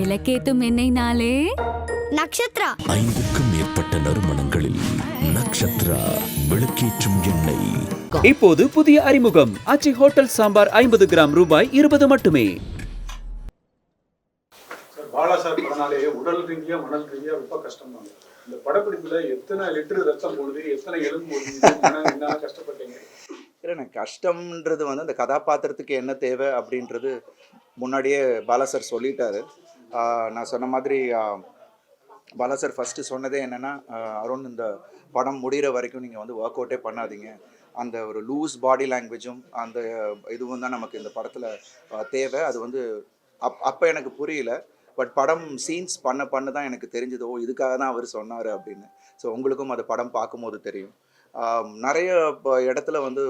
விளக்கேத்தும் எண்ணெய்னாலே நக்ஷத்ரா. 5க்கும் மேற்பட்ட நறுமணங்களில் நக்ஷத்ரா விளக்கேற்றும் எண்ணெய். இப்போது புதிய அறிமுகம் ஆச்சி ஹோட்டல் சாம்பார் 50 கிராம் ரூபாய் 20 மட்டுமே. பாலா சார் படனாலே உடல் ரீதியா மணல் ரீதியா ரொம்ப கஷ்டம் தான். இந்த படப்பிடிப்புல எத்தனை லிட்டர் ரத்தம் போடுது, எத்தனை எலும்பு போடுது, என்ன கஷ்டப்பட்டீங்க? இல்லை, கஷ்டம்ன்றது வந்து அந்த கதாபாத்திரத்துக்கு என்ன தேவை அப்படின்றது முன்னாடியே பாலா சார் சொல்லிட்டாரு. நான் சொன்ன மாதிரி பாலா சார் ஃபஸ்ட்டு சொன்னதே என்னென்னா, அருண் இந்த படம் முடிகிற வரைக்கும் நீங்கள் வந்து ஒர்க் அவுட்டே பண்ணாதீங்க, அந்த ஒரு லூஸ் பாடி லாங்குவேஜும் அந்த இதுவும் தான் நமக்கு இந்த படத்தில் தேவை. அது வந்து அப்போ எனக்கு புரியல. பட் படம் சீன்ஸ் பண்ண தான் எனக்கு தெரிஞ்சதோ இதுக்காக தான் அவர் சொன்னார் அப்படின்னு. ஸோ உங்களுக்கும் அது படம் பார்க்கும்போது தெரியும். நிறைய இடத்துல வந்து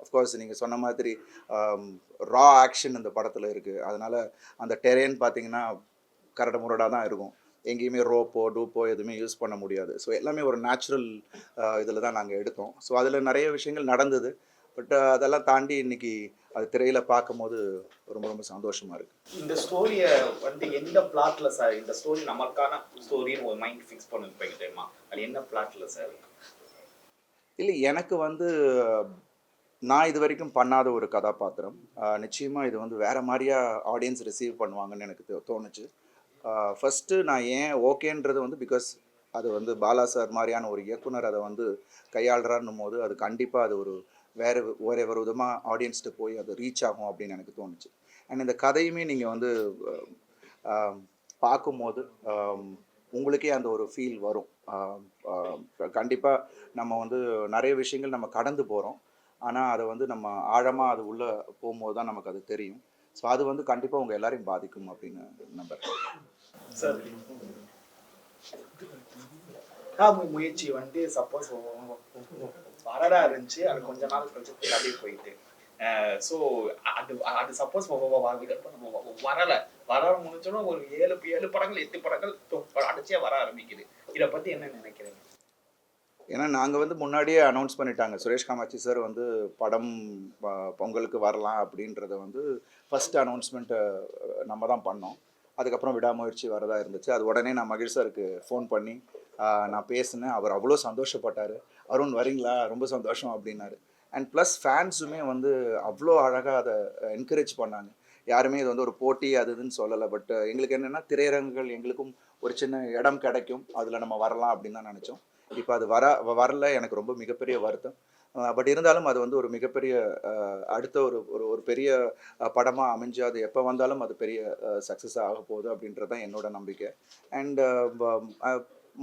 அஃப்கோர்ஸ் நீங்கள் சொன்ன மாதிரி ரா ஆக்ஷன் இந்த படத்தில் இருக்குது. அதனால் அந்த டெரேன் பார்த்தீங்கன்னா கரடு முரடாக தான் இருக்கும். எங்கேயுமே ரோப்போ டூப்போ எதுவுமே யூஸ் பண்ண முடியாது. ஸோ எல்லாமே ஒரு நேச்சுரல் இதில் தான் நாங்கள் எடுத்தோம். ஸோ அதில் நிறைய விஷயங்கள் நடந்தது. பட் அதெல்லாம் தாண்டி இன்னைக்கு அது திரையில் பார்க்கும்போது ரொம்ப ரொம்ப சந்தோஷமாக இருக்குது. இந்த ஸ்டோரியை வந்து எந்த பிளாட்ல சார், இந்த ஸ்டோரி நமக்கான ஸ்டோரின்னு ஒரு மைண்ட் ஃபிக்ஸ் பண்ணிருப்பீங்க தெரியுமா? அது என்ன பிளாட்ல சார்? இல்லை, எனக்கு வந்து நான் இது வரைக்கும் பண்ணாத ஒரு கதாபாத்திரம். நிச்சயமாக இது வந்து வேறு மாதிரியா ஆடியன்ஸ் ரிசீவ் பண்ணுவாங்கன்னு எனக்கு தோணுச்சு. ஃபஸ்ட்டு நான் ஏன் ஓகேன்றது வந்து பிகாஸ் அது வந்து பாலா சார் மாதிரியான ஒரு இயக்குனர் அதை வந்து கையாளுறான்னும் போது அது கண்டிப்பாக அது ஒரு வேறு ஒரு விதமாக ஆடியன்ஸ்ட்டு போய் அது ரீச் ஆகும் அப்படின்னு எனக்கு தோணுச்சு. அண்ட் இந்த கதையுமே நீங்கள் வந்து பார்க்கும்போது உங்களுக்கே அந்த ஒரு ஃபீல் வரும். கண்டிப்பாக நம்ம வந்து நிறைய விஷயங்கள் நம்ம கடந்து போகிறோம், ஆனால் அதை வந்து நம்ம ஆழமாக அது உள்ளே போகும்போது தான் நமக்கு அது தெரியும். ஸோ அது வந்து கண்டிப்பாக உங்கள் எல்லாரையும் பாதிக்கும் அப்படின்னு நம்புறேன் சார். முயற்சி வந்து சப்போஸ் வரடா இருந்துச்சு, அது கொஞ்ச நாள் கழிச்சு அப்படியே போயிட்டு. ஸோ அது சப்போஸ் வர முடிஞ்சோன்னா ஒரு 7 படங்கள் 8 படங்கள் அடிச்சே வர ஆரம்பிக்குது. இதை பற்றி என்ன நினைக்கிறீங்க? ஏன்னா நாங்கள் வந்து முன்னாடியே அனௌன்ஸ் பண்ணிட்டாங்க, சுரேஷ் காமாட்சி சார் வந்து படம் பொங்கலுக்கு வரலாம் அப்படின்றத வந்து ஃபஸ்ட்டு அனௌன்ஸ்மெண்ட்டை நம்ம தான் பண்ணோம். அதுக்கப்புறம் விடாமுயற்சி வரதா இருந்துச்சு. அது உடனே நான் மகிழ் சாருக்கு ஃபோன் பண்ணி நான் பேசினேன். அவர் அவ்வளோ சந்தோஷப்பட்டார். அருண் வரீங்களா, ரொம்ப சந்தோஷம் அப்படின்னாரு. அண்ட் ப்ளஸ் ஃபேன்ஸுமே வந்து அவ்வளோ அழகாக அதை என்கரேஜ் பண்ணாங்க. யாருமே இது வந்து ஒரு போட்டி அது இதுன்னு சொல்லலை. பட் எங்களுக்கு என்னென்னா திரையரங்குகள் எங்களுக்கும் ஒரு சின்ன இடம் கிடைக்கும், அதில் நம்ம வரலாம் அப்படின்னு தான் நினச்சோம். இப்போ அது வரல, எனக்கு ரொம்ப மிகப்பெரிய வருத்தம். பட் இருந்தாலும் அது வந்து ஒரு மிகப்பெரிய அடுத்த ஒரு பெரிய படமாக அமைஞ்சு அது எப்போ வந்தாலும் அது பெரிய சக்ஸஸாக ஆக போகுது அப்படின்றது தான் என்னோட நம்பிக்கை. அண்ட்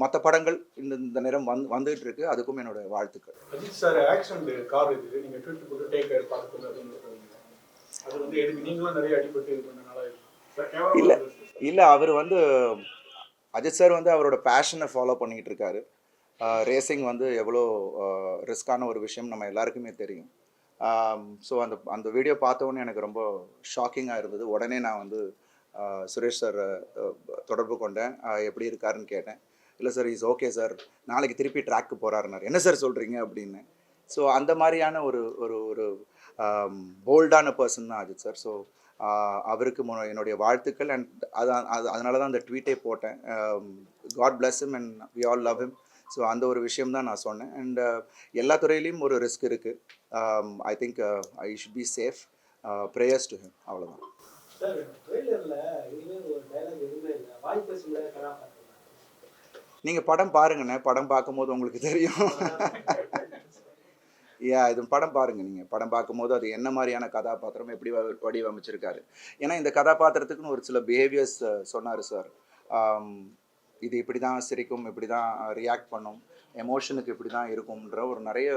மற்ற படங்கள் இந்த நேரம் வந்துகிட்டு இருக்கு, அதுக்கும் என்னோட வாழ்த்துக்கள். அஜித் சார் ஆக்ஷன் கார் இது நீங்கள் ட்வீட் போட்டு டேக் கேர் பார்க்கணும் அப்படின்னு அது வந்து எதுக்கு நீங்களும் நிறைய அடிபட்டு இது பண்ணனால இல்லை அவர் வந்து அஜித் சார் வந்து அவரோட பேஷனை ஃபாலோ பண்ணிக்கிட்டு இருக்காரு. ரேசிங் வந்து எவ்வளோ ரிஸ்கான ஒரு விஷயம் நம்ம எல்லாருக்குமே தெரியும். ஸோ அந்த வீடியோ பார்த்தோன்னே எனக்கு ரொம்ப ஷாக்கிங்காக இருந்தது. உடனே நான் வந்து சுரேஷ் சார் தொடர்பு கொண்டேன். எப்படி இருக்காருன்னு கேட்டேன். இல்லை சார், இஸ் ஓகே சார், நாளைக்கு திருப்பி ட்ராக்கு போகிறாருனார். என்ன சார் சொல்கிறீங்க அப்படின்னு. ஸோ அந்த மாதிரியான ஒரு ஒரு ஒரு போல்டான பர்சன் தான் அஜித் சார். ஸோ அவருக்கு என்னுடைய வாழ்த்துக்கள். அண்ட் அதனால தான் அந்த ட்வீட்டே போட்டேன். God bless him and we all love him. So அந்த ஒரு விஷயம் தான் நான் சொன்னேன். அண்ட் எல்லா துறையிலையும் ஒரு ரிஸ்க் இருக்குது. I think I should be safe. Prayers to him, அவ்வளோதான். நீங்கள் படம் பாருங்கண்ணே, படம் பார்க்கும்போது உங்களுக்கு தெரியும். இது படம் பாருங்கள். நீங்கள் படம் பார்க்கும்போது அது என்ன மாதிரியான கதாபாத்திரம் எப்படி வடிவமைச்சிருக்காரு. ஏன்னா இந்த கதாபாத்திரத்துக்குன்னு ஒரு சில பிஹேவியர்ஸ் சொன்னார் சார். இது இப்படி தான் சிரிக்கும், இப்படி தான் ரியாக்ட் பண்ணும், எமோஷனுக்கு இப்படி தான் இருக்கும்ன்ற நிறைய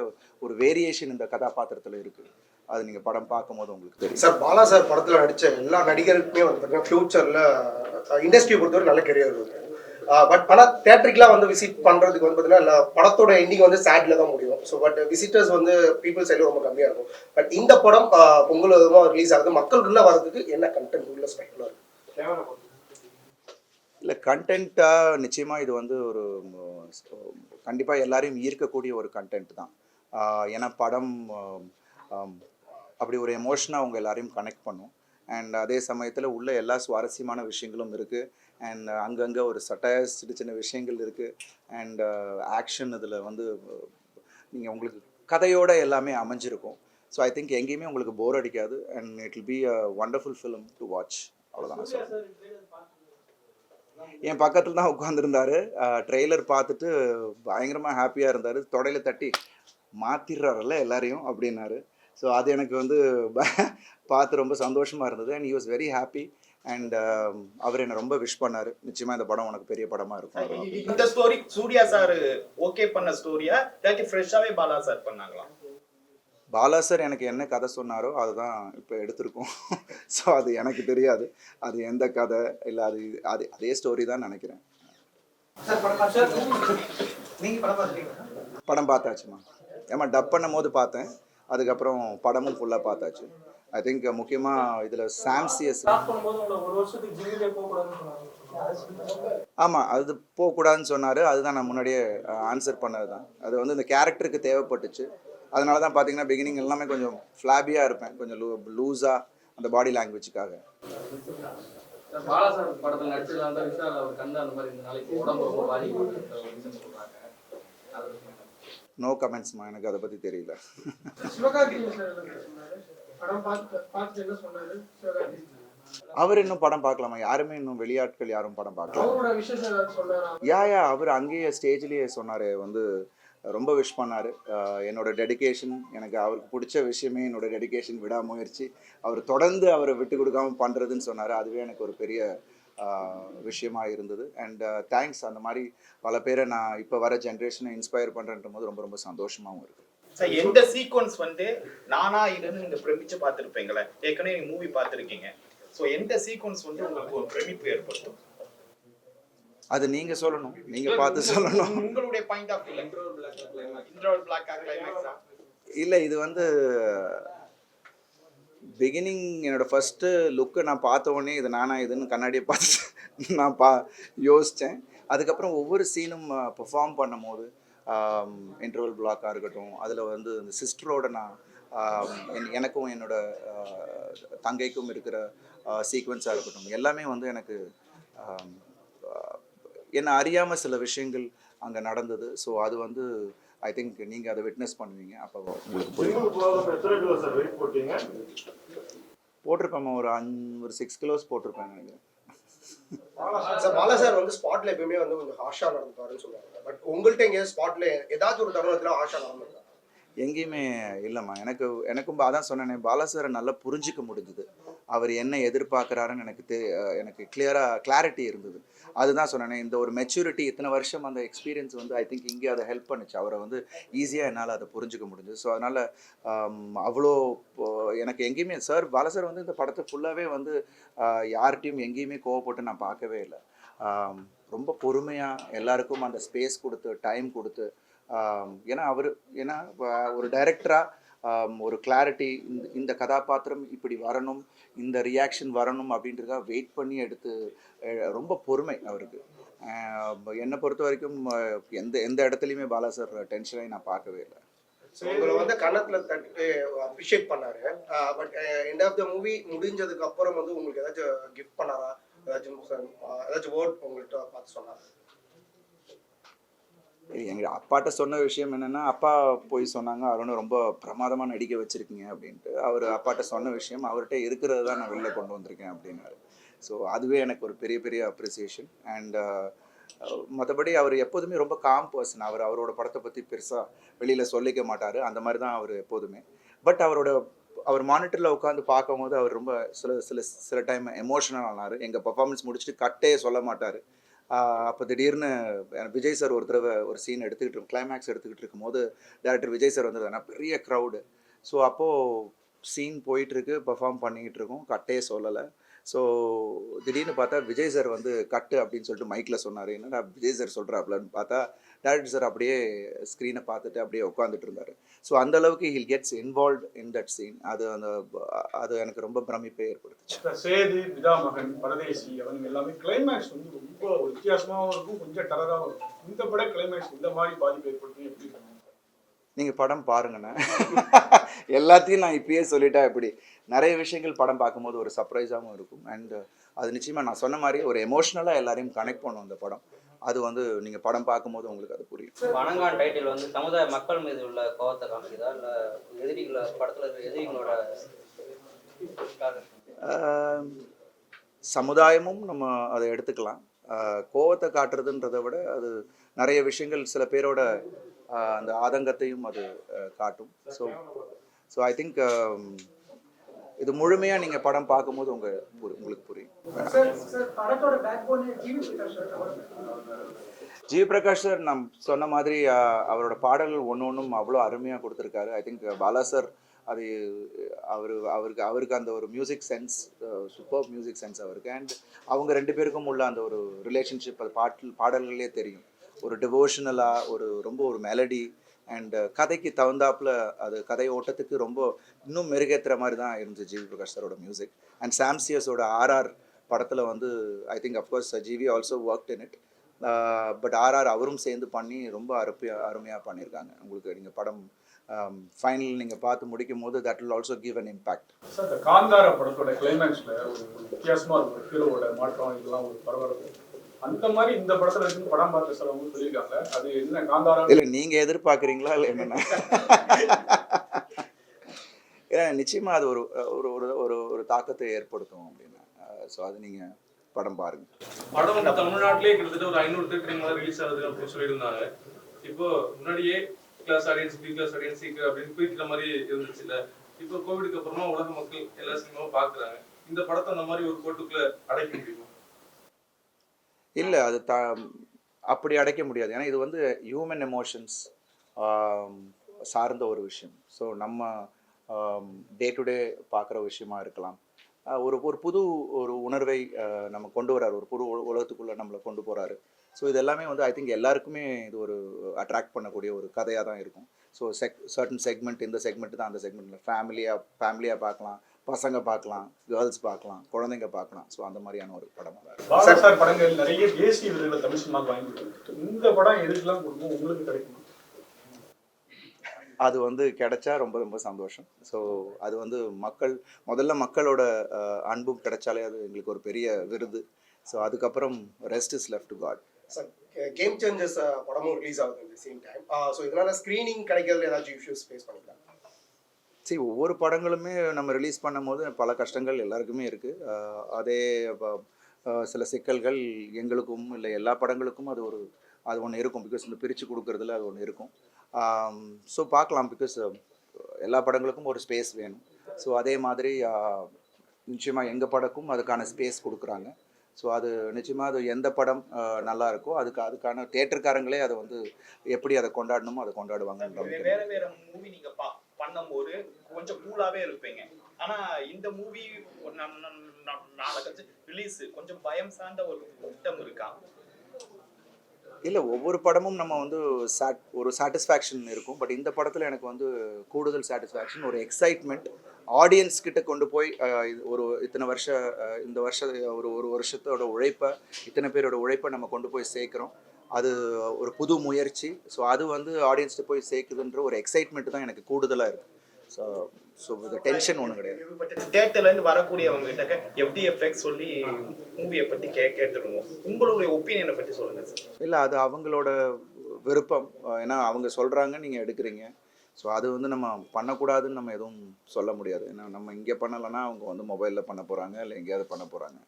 வேரியேஷன் இந்த கதாபாத்திரத்தில் இருக்குது. அது நீங்கள் படம் பார்க்கும்போது உங்களுக்கு தெரியும். சார், பாலா சார் படத்தில் நடித்த எல்லா நடிகருக்குமே வந்து பார்த்தீங்கன்னா ஃப்யூச்சரில் இண்டஸ்ட்ரியை பொறுத்தவரை நல்ல கெரியர் இருக்குது. பட் ஆனால் தேட்டருக்குலாம் வந்து விசிட் பண்ணுறதுக்கு வந்து பார்த்தீங்கன்னா படத்தோட எண்டிங் வந்து சேட்ல தான் முடியும். ஸோ பட் விசிட்டர்ஸ் வந்து பீப்புள் சைடில் ரொம்ப கம்மியாக இருக்கும். பட் இந்த படம் பொங்கல் விதமாக ரிலீஸ் ஆகுது, மக்களுக்குள்ள வரதுக்கு என்ன கண்டென்ட் உள்ள ஸ்பெஷலாக இருக்குது? இல்லை, கண்டென்ட்டாக நிச்சயமாக இது வந்து ஒரு கண்டிப்பாக எல்லாரையும் ஈர்க்கக்கூடிய ஒரு கண்டென்ட் தான். ஏன்னா படம் அப்படி ஒரு எமோஷனாக அவங்க எல்லாரையும் கனெக்ட் பண்ணும். அண்ட் அதே சமயத்தில் உள்ள எல்லா சுவாரஸ்யமான விஷயங்களும் இருக்குது. அண்ட் அங்கங்கே ஒரு சட்டையாக சின்ன சின்ன விஷயங்கள் இருக்குது. அண்ட் ஆக்ஷன் இதில் வந்து நீங்கள் உங்களுக்கு கதையோட எல்லாமே அமைஞ்சிருக்கும். ஸோ ஐ திங்க் எங்கேயுமே உங்களுக்கு போர் அடிக்காது. And it will be a wonderful film to watch. அவ்வளோதான் நான் சொல்கிறேன். என் பக்கத்தில் தான் உட்காந்துருந்தாரு. ட்ரெய்லர் பார்த்துட்டு பயங்கரமாக ஹாப்பியாக இருந்தார். தொடையில தட்டி மாற்றிடுறாருல்ல எல்லாரையும் அப்படின்னாரு. ஸோ அது எனக்கு வந்து பார்த்து ரொம்ப சந்தோஷமாக இருந்தது. And he was very happy. And அவர் என்னை ரொம்ப விஷ் பண்ணார். நிச்சயமாக இந்த படம் உனக்கு பெரிய படமாக இருக்கும். இந்த ஸ்டோரி சூர்யா சார் ஓகே பண்ண ஸ்டோரியா இல்லாட்டி ஃப்ரெஷ்ஷாகவே பாலா சார் பண்ணாங்களா? பாலா சார் எனக்கு என்ன கதை சொன்னாரோ அதுதான் இப்போ எடுத்திருக்கோம். ஸோ அது எனக்கு தெரியாது அது எந்த கதை இல்லை, அதே ஸ்டோரி தான் நினைக்கிறேன். படம் பார்த்தாச்சுமா. ஏமா டப் பண்ணும் போது பார்த்தேன். அதுக்கப்புறம் படமும் ஃபுல்லாக பார்த்தாச்சு. ஐ திங்க் முக்கியமாக இதில் சாம்சியஸ் ஆமாம் அது போகக்கூடாதுன்னு சொன்னார். அதுதான் நான் முன்னாடியே ஆன்சர் பண்ணது தான். அது வந்து இந்த கேரக்டருக்கு தேவைப்பட்டுச்சு. அதனால தான் பார்த்தீங்கன்னா பிகினிங் எல்லாமே கொஞ்சம் ஃப்ளாபியாக இருப்பேன், கொஞ்சம் லூஸாக அந்த பாடி லாங்குவேஜுக்காக. நோ கமெண்ட்ஸ்மா, எனக்கு அதை பற்றி தெரியல. அவர் இன்னும் படம் பார்க்கலாமா? யாருமே இன்னும் வெளியாட்கள் யாரும் படம் பார்க்கலாம். யா அவர் அங்கேயே ஸ்டேஜ்லேயே சொன்னார், வந்து ரொம்ப விஷ் பண்ணார். என்னோட டெடிகேஷன், எனக்கு அவருக்கு பிடிச்ச விஷயமே என்னோட டெடிகேஷன், விடாமுயற்சி, அவர் தொடர்ந்து அவரை விட்டு கொடுக்காமல் பண்ணுறதுன்னு சொன்னார். அதுவே எனக்கு ஒரு பெரிய விஷயமாக இருந்தது. And thanks. அந்த மாதிரி பல பேரை நான் இப்போ வர ஜென்ரேஷனை இன்ஸ்பயர் பண்ணுறன்ற போது ரொம்ப ரொம்ப சந்தோஷமாகவும் இருக்குது. சார் எந்த சீக்வன்ஸ் வந்து நானா இதுன்னு நீங்கள் பிரமிச்சு பார்த்துருப்பீங்களே, ஏற்கனவே நீங்கள் மூவி பார்த்துருக்கீங்க. ஸோ எந்த சீக்வன்ஸ் வந்து உங்களுக்கு ஒரு பிரமிப்பு ஏற்படுத்தும்? அது நீங்கள் சொல்லணும், நீங்கள் பார்த்து சொல்லணும். உங்களுடைய point of view. Interval block கிளைமேக்ஸா? இல்லை, இது வந்து பிகினிங் என்னோடய ஃபஸ்ட்டு லுக்கை நான் பார்த்த உடனே இது நானா இதுன்னு கண்ணாடியை பார்த்து நான் யோசித்தேன். அதுக்கப்புறம் ஒவ்வொரு சீனும் பெர்ஃபார்ம் பண்ணும் போது இன்டர்வல் பிளாக்காக இருக்கட்டும், அதில் வந்து இந்த சிஸ்டரோட நான் எனக்கும் என்னோட தங்கைக்கும் இருக்கிற சீக்வன்ஸாக இருக்கட்டும், எல்லாமே வந்து எனக்கு என்னை அறியாமல் சில விஷயங்கள் அங்கே நடந்தது. ஸோ அது வந்து ஐ திங்க் நீங்கள் அதை விட்னஸ் பண்ணுவீங்க, அப்போ உங்களுக்கு போட்டிருப்பேன். ஒரு 6 கிலோஸ் போட்டிருப்பேன் நினைக்கிறேன். சார் பாலா சார் வந்து ஸ்பாட்ல எப்பயுமே வந்து கொஞ்சம் ஹாஷா நடந்துப்பாருன்னு சொல்லுவாங்க. பட் உங்கள்கிட்ட எங்கேயாவது ஸ்பாட்ல ஏதாச்சும் ஒரு தருணத்தில் ஹாஷா நடந்துருக்கா? எங்கேயுமே இல்லைம்மா. எனக்கும் அதான் சொன்னேனே, பாலா சாரை நல்லா புரிஞ்சிக்க முடிஞ்சுது. அவர் என்ன எதிர்பார்க்குறாருன்னு எனக்கு கிளாரிட்டி இருந்தது. அதுதான் சொன்னேனே, இந்த ஒரு மெச்சூரிட்டி, இத்தனை வருஷம் அந்த எக்ஸ்பீரியன்ஸ் வந்து ஐ திங்க் இங்கே அதை ஹெல்ப் பண்ணுச்சு. அவரை வந்து ஈஸியாக என்னால் அதை புரிஞ்சிக்க முடிஞ்சுது. ஸோ அதனால் அவ்வளோ எனக்கு எங்கேயுமே பாலா சார் வந்து இந்த படத்தை ஃபுல்லாகவே வந்து யார்கிட்டையும் எங்கேயுமே கோவப்பட்டு நான் பார்க்கவே இல்லை. ரொம்ப பொறுமையாக எல்லாருக்கும் அந்த ஸ்பேஸ் கொடுத்து, டைம் கொடுத்து, ஏன்னா ஒரு டைரக்டராக ஒரு கிளாரிட்டி, இந்த கதாபாத்திரம் இப்படி வரணும், இந்த ரியாக்ஷன் வரணும் அப்படின்றதுக்காக வெயிட் பண்ணி எடுத்து ரொம்ப பொறுமை அவருக்கு. என்னை பொறுத்த வரைக்கும் எந்த இடத்துலையுமே பாலா சார் டென்ஷனாகி நான் பார்க்கவே இல்லை. உங்களை வந்து கன்னத்துல தட்டி அப்ரிஷியேட் பண்ணாரு. But end of the movie முடிஞ்சதுக்கு அப்புறம் வந்து உங்களுக்கு ஏதாச்சும் கிஃப்ட் பண்ணாரா? ஏதாச்சும் வேர்ட் உங்கள்கிட்ட பார்த்து சொன்னாரா? எங்கள் அப்பாட்ட சொன்ன விஷயம் என்னென்னா, அப்பா போய் சொன்னாங்க, அவரும் ரொம்ப பிரமாதமாக நடிக்க வச்சுருக்கீங்க அப்படின்ட்டு. அவர் அப்பாட்ட சொன்ன விஷயம், அவர்கிட்ட இருக்கிறது தான் நான் வெளில கொண்டு வந்திருக்கேன் அப்படின்னாரு. ஸோ அதுவே எனக்கு ஒரு பெரிய பெரிய அப்ரிசியேஷன். அண்ட் மற்றபடி அவர் எப்போதுமே ரொம்ப காம் பர்சன். அவரோட படத்தை பற்றி பெருசாக வெளியில் சொல்லிக்க மாட்டார். அந்த மாதிரி தான் அவர் எப்போதுமே. பட் அவர் மானிட்டரில் உட்காந்து பார்க்கும் போது அவர் ரொம்ப சில டைம் எமோஷனல் ஆனார். எங்கள் பர்ஃபார்மன்ஸ் முடிச்சுட்டு கட்டே சொல்ல மாட்டார். அப்போ திடீர்னு விஜய் சார் ஒரு தடவை ஒரு சீன் கிளைமேக்ஸ் எடுத்துக்கிட்டு இருக்கும்போது டேரக்டர் விஜய் சார் வந்திருந்தாங்க, பெரிய க்ரௌடு. ஸோ அப்போது சீன் போயிட்டுருக்கு, பெர்ஃபார்ம் பண்ணிக்கிட்டு இருக்கோம், கட்டே சொல்லலை. ஸோ திடீர்னு பார்த்தா விஜய் சார் வந்து கட்டு அப்படின்னு சொல்லிட்டு மைக்கில் சொன்னார். என்னடா விஜய் சார் சொல்கிறாப்லன்னு பார்த்தா டேரக்டர் சார் அப்படியே ஸ்க்ரீனை பார்த்துட்டு அப்படியே உட்காந்துட்டு இருந்தார். ஸோ அந்தளவுக்கு he gets involve in that scene. அது எனக்கு ரொம்ப பிரமிப்பை ஏற்படுத்துச்சு. சேது, பிதாமகன், பரதேசி, அவங்க எல்லாமே கிளைமேக்ஸ் வந்து ரொம்ப வித்தியாசமாகவும் இருக்கும், கொஞ்சம் டெரராகவும் இருக்கும். இந்த படம் கிளைமேக்ஸ் இந்த மாதிரி பாதிப்பு ஏற்படுத்தி எப்படி? நீங்கள் படம் பாருங்கண்ணே. எல்லாத்தையும் நான் இப்பயே சொல்லிட்டா எப்படி, நிறைய விஷயங்கள் படம் பார்க்கும்போது ஒரு சர்ப்ரைஸாகவும் இருக்கும். அண்ட் அது நிச்சயமாக நான் சொன்ன மாதிரி ஒரு எமோஷ்னலாக எல்லாரையும் கனெக்ட் பண்ணும் அந்த படம். அது வந்து நீங்கள் படம் பார்க்கும்போது உங்களுக்கு அது புரியும். வணங்கான் டைட்டில் வந்து சமுதாய மக்கள் மீது உள்ள கோவத்தை காமிக்குதா இல்லை எதிரிகளை படத்தில் இருக்கிற எதிரிகளோட சமுதாயமும் நம்ம அதை எடுத்துக்கலாம். கோவத்தை காட்டுறதுன்றதை விட அது நிறைய விஷயங்கள் சில பேரோட அந்த ஆதங்கத்தையும் அது காட்டும். ஸோ ஐ திங்க் இது முழுமையாக நீங்கள் படம் பார்க்கும்போது உங்களுக்கு புரியும். ஜி பிரகாஷ் சார் நான் சொன்ன மாதிரி அவரோட பாடல்கள் ஒன்றும் அவ்வளோ அருமையாக கொடுத்துருக்காரு. ஐ திங்க் பாலா சார் அது அவருக்கு அந்த ஒரு music sense, super music sense அவருக்கு. அண்ட் அவங்க 2 பேருக்கும் உள்ள அந்த ஒரு ரிலேஷன்ஷிப் அது பாடல்களே தெரியும். ஒரு டிவோஷனலாக ரொம்ப ஒரு மெலடி அண்ட் கதைக்கு தகுந்தாப்புல அது கதை ஓட்டத்துக்கு ரொம்ப இன்னும் மெருகேற்றுற மாதிரி தான் இருந்துச்சு ஜிவி பிரகாஷ் சாரோட மியூசிக். அண்ட் சாம்சியஸோட ஆர்ஆர் படத்தில் வந்து I think of course GV also worked in it. But RR அவரும் சேர்ந்து பண்ணி ரொம்ப அருமையாக பண்ணியிருக்காங்க. உங்களுக்கு நீங்கள் படம் ஃபைனல் நீங்கள் பார்த்து முடிக்கும் போது that will also give an impact. Sir இந்த காந்தார படத்தோட கிளைமேக்ஸில் ஒரு வித்தியாசமாக இருக்கும், ஹீரோவோட மாற்றம் இதெல்லாம் ஒரு பரபரப்பு. அந்த மாதிரி இந்த படத்தில் இருந்து படம் பார்த்த சார் அவங்க சொல்லியிருக்காங்க. அது என்ன காந்தாரா இல்லை நீங்கள் எதிர்பார்க்குறீங்களா இல்லை என்னென்ன? ஏன்னா நிச்சயமாக அது ஒரு ஒரு ஒரு ஒரு தாக்கத்தை ஏற்படுத்தும் அப்படின்னு. ஸோ அது நீங்கள் படம் பாருங்க. படம் வந்து தமிழ்நாட்டிலே கிட்டத்தட்ட ஒரு 500 தேட்டர் மேலே ரிலீஸ் ஆகுது அப்படின்னு சொல்லியிருந்தாங்க. இப்போ முன்னாடியே class audience, B class audience அப்படின்னு பிரிக்கிற மாதிரி இருந்துச்சு இல்லை? இப்போ கோவிடுக்கு அப்புறமா உலக மக்கள் எல்லா சினிமாவும் பார்க்குறாங்க. இந்த படத்தை அந்த மாதிரி ஒரு கோட்டுக்குள்ள அடைக்க முடியுமா? இல்லை, அது அப்படி அடைக்க முடியாது. ஏன்னா இது வந்து ஹியூமன் எமோஷன்ஸ் சார்ந்த ஒரு விஷயம். ஸோ நம்ம டே டு டே பார்க்குற விஷயமா இருக்கலாம். ஒரு புது ஒரு உணர்வை நம்ம கொண்டு வராரு, ஒரு புது உலகத்துக்குள்ளே நம்மளை கொண்டு போகிறாரு. ஸோ இது எல்லாமே வந்து ஐ திங்க் எல்லாருக்குமே இது ஒரு அட்ராக்ட் பண்ணக்கூடிய ஒரு கதையாக தான் இருக்கும். ஸோ சர்டன் செக்மெண்ட், இந்த செக்மெண்ட் தான் அந்த செக்மெண்ட்டில் ஃபேமிலியாக பார்க்கலாம், பசங்க பார்க்கலாம், கேர்ள்ஸ் பார்க்கலாம், குழந்தைங்க பார்க்கலாம். ஸோ அந்த மாதிரியான ஒரு படம் தான். பாலா சார் படங்கள் நிறைய தேசிய விருதுகளை தமிழ் சினிமாவுக்கு வாங்கி, இந்த படம் எதுக்கெல்லாம் கொடுக்கும் உங்களுக்கு கிடைக்கும்? அது வந்து கிடைச்சா ரொம்ப ரொம்ப சந்தோஷம். ஸோ அது வந்து முதல்ல மக்களோட அன்பும் கிடைச்சாலே அது எங்களுக்கு ஒரு பெரிய விருது. ஸோ அதுக்கப்புறம் rest is left to God. Sir game changers படமும் ரிலீஸ் ஆகுது இந்த சேம் டைம். ஸோ இதனால ஸ்க்ரீனிங் கிடைக்கிறதுல ஏதாச்சும் இஷ்யூஸ் ஃபேஸ் பண்ணிக்கலாம்? சரி, ஒவ்வொரு படங்களுமே நம்ம ரிலீஸ் பண்ணும் போது பல கஷ்டங்கள் எல்லாருக்குமே இருக்குது. அதே சில சிக்கல்கள் எங்களுக்கும் இல்லை எல்லா படங்களுக்கும் அது ஒன்று இருக்கும். பிகாஸ் இந்த பிரித்து கொடுக்குறதுல அது ஒன்று இருக்கும். ஸோ பார்க்கலாம். பிகாஸ் எல்லா படங்களுக்கும் ஒரு ஸ்பேஸ் வேணும். ஸோ அதே மாதிரி நிச்சயமாக எங்கள் படக்கும் அதுக்கான ஸ்பேஸ் கொடுக்குறாங்க. ஸோ அது நிச்சயமாக அது எந்த படம் நல்லா இருக்கோ அதுக்கான தியேட்டர்காரங்களே அதை வந்து எப்படி அதை கொண்டாடணுமோ அதை கொண்டாடுவாங்க. வேற மூவி நீங்க பண்ணும்போது கொஞ்சம் கூலாவே இருப்பீங்க. ஆனா இந்த மூவி நாளைக்கு ரிலீஸ் கொஞ்சம் பயம் சார்ந்த ஒரு திட்டம் இருக்கா? இல்லை, ஒவ்வொரு படமும் நம்ம வந்து ஒரு சாட்டிஸ்ஃபேக்ஷன் இருக்கும். பட் இந்த படத்தில் எனக்கு வந்து கூடுதல் சாட்டிஸ்ஃபேக்ஷன், ஒரு எக்ஸைட்மெண்ட். ஆடியன்ஸ் கிட்ட கொண்டு போய் இந்த வருஷ ஒரு வருஷத்தோட உழைப்பை, இத்தனை பேரோட உழைப்பை நம்ம கொண்டு போய் சேர்க்குறோம். அது ஒரு புது முயற்சி. ஸோ அது வந்து ஆடியன்ஸ்ட்டு போய் சேர்க்குதுன்ற ஒரு எக்ஸைட்மெண்ட் தான் எனக்கு கூடுதலாக இருக்குது. ஸோ இந்த டென்ஷன் ஒன்றும் கிடையாது. தேட்டர்லேருந்து வரக்கூடியவங்க கிட்ட எப்படி எஃபெக்ட் சொல்லி மூவியை பற்றி கேட்டுருவோம். உங்களுடைய ஒப்பீனியனை பற்றி சொல்லுங்கள் சார். இல்லை, அது அவங்களோட விருப்பம். ஏன்னா அவங்க சொல்கிறாங்க, நீங்கள் எடுக்கிறீங்க. ஸோ அது வந்து நம்ம பண்ணக்கூடாதுன்னு நம்ம எதுவும் சொல்ல முடியாது. ஏன்னா நம்ம இங்கே பண்ணலைன்னா அவங்க வந்து மொபைலில் பண்ண போகிறாங்க, இல்லை எங்கேயாவது பண்ண போகிறாங்க.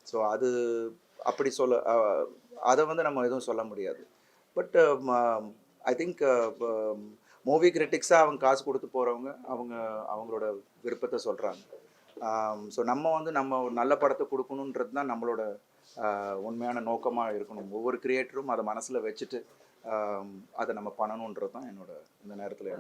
ஸோ அது அப்படி அதை வந்து நம்ம எதுவும் சொல்ல முடியாது. பட் ஐ திங்க் மூவி கிரிட்டிக்ஸாக அவங்க காசு கொடுத்து போகிறவங்க அவங்களோட விருப்பத்தை சொல்கிறாங்க. ஸோ நம்ம ஒரு நல்ல படத்தை கொடுக்கணுன்றது தான் நம்மளோட உண்மையான நோக்கமாக இருக்கணும். ஒவ்வொரு கிரியேட்டரும் அதை மனசில் வச்சுட்டு அதை நம்ம பண்ணணுன்றது தான் என்னோட இந்த நேரத்தில்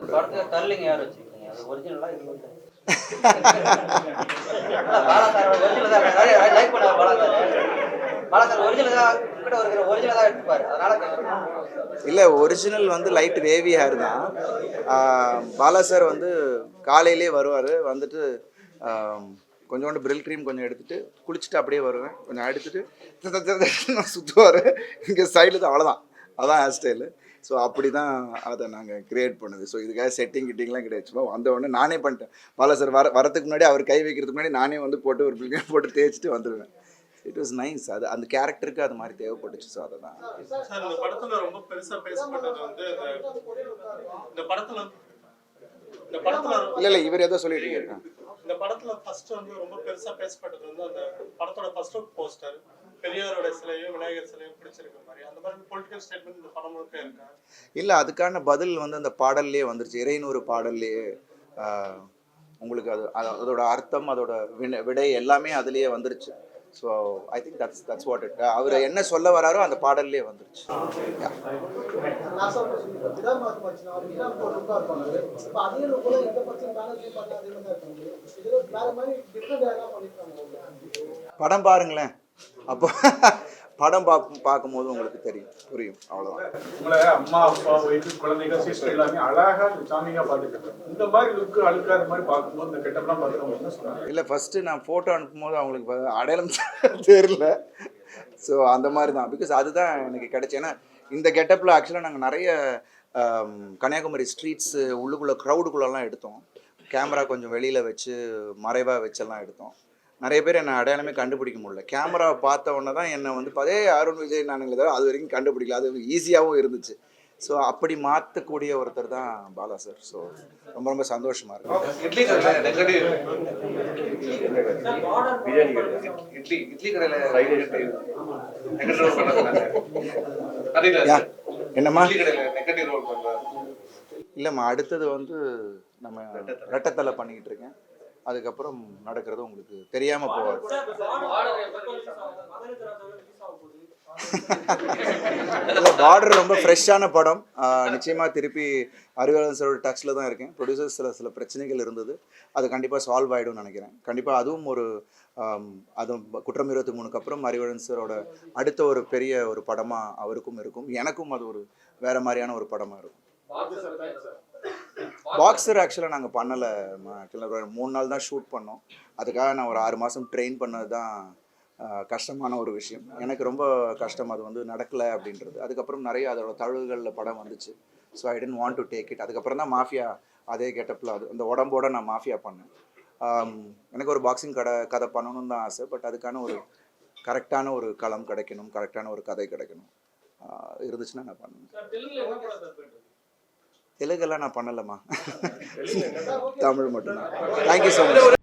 இல்லை, ஒரிஜினல் வந்து லைட் வேவி ஹேர் தான். பாலா சார் வந்து காலையிலே வருவார், வந்துட்டு கொஞ்சோண்டு பிரில் க்ரீம் கொஞ்சம் எடுத்துகிட்டு குளிச்சுட்டு அப்படியே வருவேன். கொஞ்சம் எடுத்துகிட்டு சுற்றுவார். இங்கே சைடில் தான், அவ்வளோதான், அதான் ஹேர் ஸ்டைலு. ஸோ அப்படி தான் அதை நாங்கள் கிரியேட் பண்ணுது. ஸோ இதுக்காக செட்டிங் கிட்டிங்லாம் கிடையாது. சும்மா வந்த உடனே நானே பண்ணிட்டேன். பாலா சார் வரத்துக்கு முன்னாடி அவர் கை வைக்கிறதுக்கு முன்னாடி நானே வந்து போட்டு ஒரு பிள்ளைங்க போட்டு தேய்ச்சிட்டு வந்துடுவேன். It was nice. அது அந்த கேரக்டருக்கு அது மாதிரி தேவைப்பட்டுச்சு. ஸோ அதை தான் சார் இந்த படத்துல ரொம்ப பெருசா பேசப்பட்டது வந்து இந்த படத்துல இல்லை இவர் ஏதோ சொல்லிட்டு இருக்காரு. இந்த படத்துல ஃபர்ஸ்ட் வந்து ரொம்ப பெருசா பேசப்பட்டது வந்து அந்த படத்தோட ஃபர்ஸ்ட் லுக் போஸ்டர் பெரியாரோட சிலையும் விநாயகர் சிலையும் பிடிச்சிருக்க மாதிரி அந்த மாதிரி பொலிட்டிக்கல் ஸ்டேட்மெண்ட் இந்த படம் முழுக்க இருக்கா? இல்லை அதுக்கான பதில் வந்து அந்த பாடல்லையே வந்துருச்சு. இறைநூறு பாடல்லையே உங்களுக்கு அதோட அர்த்தம் அதோட விடை எல்லாமே அதுலேயே வந்துருச்சு. So I think that's what it. அவர் என்ன சொல்ல வராரோ அந்த பாடல்லே வந்துருச்சு. படம் பாருங்களேன், அப்போ படம் பார்க்கும்போது உங்களுக்கு தெரியும், புரியும். அவ்வளோதான். உங்களை அம்மா அப்பா ஒய்ஃபு குழந்தைங்க சிஸ்டர் எல்லாமே அழகாக சாமியாக பார்த்துக்கிட்டு இந்த மாதிரி லுக்கு அழுக்காத மாதிரி பார்க்கும்போது இந்த கெட்டப்லாம் பார்த்து அவங்க என்ன சொன்னாங்க? இல்லை ஃபஸ்ட்டு நான் ஃபோட்டோ அனுப்பும்போது அவங்களுக்கு அடையாளம் தெரியல. ஸோ அந்த மாதிரி தான். பிகாஸ் அதுதான் எனக்கு கிடைச்சி. ஏன்னா இந்த கெட்டப்பில் ஆக்சுவலாக நாங்கள் நிறைய கன்னியாகுமரி ஸ்ட்ரீட்ஸு உள்ளுக்குள்ளே க்ரௌடுக்குள்ளெல்லாம் எடுத்தோம். கேமரா கொஞ்சம் வெளியில் வச்சு மறைவாக வச்செல்லாம் எடுத்தோம். நிறைய பேர் என்னை அடையாளமே கண்டுபிடிக்க முடியல. கேமராவை பார்த்த உடனே தான் என்னை வந்து அதே அருண் விஜய் நானுங்களே தவிர அது வரைக்கும் கண்டுபிடிக்கல. அது ஈஸியாகவும் இருந்துச்சு. ஸோ அப்படி மாற்றக்கூடிய ஒருத்தர் தான் பாலா சார். ஸோ ரொம்ப ரொம்ப சந்தோஷமாக இருக்கு. இட்லி கடையில் என்னம்மா இல்லைம்மா, அடுத்தது வந்து நம்ம ரெட்டத்தலை பண்ணிக்கிட்டு இருக்கேன். அதுக்கப்புறம் நடக்கிறது உங்களுக்கு தெரியாமல் போவாது. இல்லை பார்டர் ரொம்ப ஃப்ரெஷ்ஷான படம். நிச்சயமாக திருப்பி அறிவாளன் சாரோட டச்சில் தான் இருக்கேன். ப்ரொடியூசர்ஸ் சில பிரச்சனைகள் இருந்தது, அது கண்டிப்பாக சால்வ் ஆகிடும்னு நினைக்கிறேன். கண்டிப்பாக அதுவும் ஒரு அதுவும் குற்றம் 23க்கு அப்புறம் அறிவாளன் சாரோட அடுத்த ஒரு பெரிய ஒரு படமாக அவருக்கும் இருக்கும், எனக்கும் அது ஒரு வேறு மாதிரியான ஒரு படமாக இருக்கும். பாக்ஸர் ஆக்சுவலாக நாங்கள் பண்ணலை. ஆக்சுவலாக 3 நாள் தான் ஷூட் பண்ணோம். அதுக்காக நான் ஒரு 6 மாதம் ட்ரெயின் பண்ணது தான் கஷ்டமான ஒரு விஷயம். எனக்கு ரொம்ப கஷ்டம் அது வந்து நடக்கலை அப்படின்றது. அதுக்கப்புறம் நிறைய அதோட தழுவுகளில் படம் வந்துச்சு. So I didn't want to take it. அதுக்கப்புறம் தான் மாஃபியா அதே கெட்டப்பில் அது அந்த உடம்போடு நான் மாஃபியா பண்ணேன். எனக்கு ஒரு பாக்ஸிங் கதை பண்ணணும்னு தான் ஆசை. பட் அதுக்கான ஒரு கரெக்டான ஒரு களம் கிடைக்கணும், கரெக்டான ஒரு கதை கிடைக்கணும். இருந்துச்சுன்னா நான் பண்ணுவேன். தெலுங்கெல்லாம் நான் பண்ணலம்மா, தமிழ் மட்டும்தான். Thank you so much.